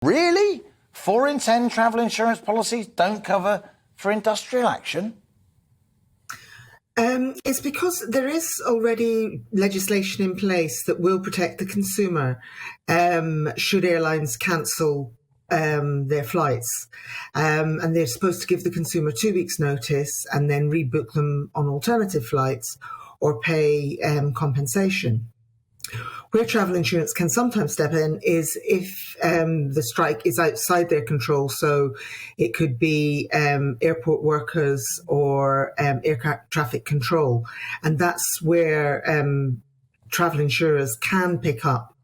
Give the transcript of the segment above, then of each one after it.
Really? 4 in 10 travel insurance policies don't cover for industrial action? It's because there is already legislation in place that will protect the consumer should airlines cancel their flights. And they're supposed to give the consumer 2 weeks' notice and then rebook them on alternative flights or pay compensation. Where travel insurance can sometimes step in is if the strike is outside their control. So it could be airport workers or air traffic control. And that's where travel insurers can pick up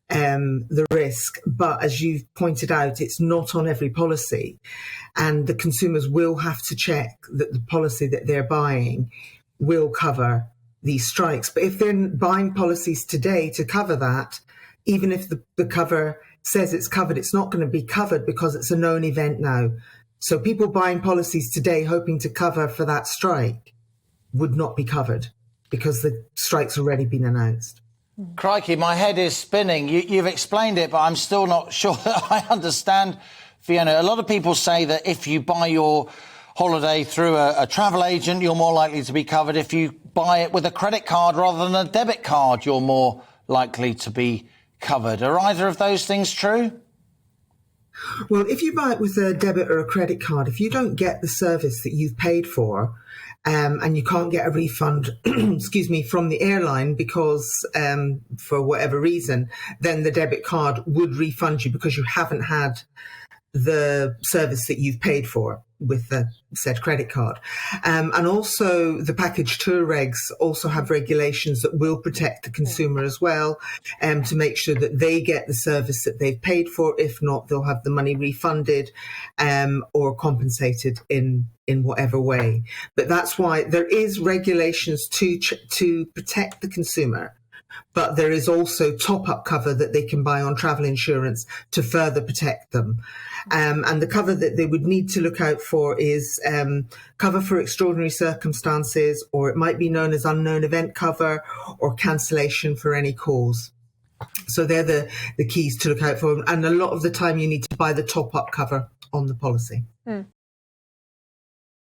the risk. But as you've pointed out, it's not on every policy. And the consumers will have to check that the policy that they're buying will cover these strikes. But if they're buying policies today to cover that, even if the cover says it's covered, it's not going to be covered because it's a known event now. So people buying policies today hoping to cover for that strike would not be covered because the strike's already been announced. Crikey, my head is spinning. You've explained it, but I'm still not sure that I understand, Fiona. A lot of people say that if you buy your holiday through a travel agent, you're more likely to be covered. If you buy it with a credit card rather than a debit card, you're more likely to be covered. Are either of those things true? Well, if you buy it with a debit or a credit card, if you don't get the service that you've paid for, and you can't get a refund, from the airline because for whatever reason, then the debit card would refund you because you haven't had the service that you've paid for with the said credit card. And also the package tour regs also have regulations that will protect the consumer as well, to make sure that they get the service that they've paid for. If not, they'll have the money refunded or compensated in whatever way. But that's why there is regulations to protect the consumer. But there is also top-up cover that they can buy on travel insurance to further protect them. And the cover that they would need to look out for is cover for extraordinary circumstances, or it might be known as unknown event cover, or cancellation for any cause. So they're the keys to look out for. And a lot of the time you need to buy the top-up cover on the policy.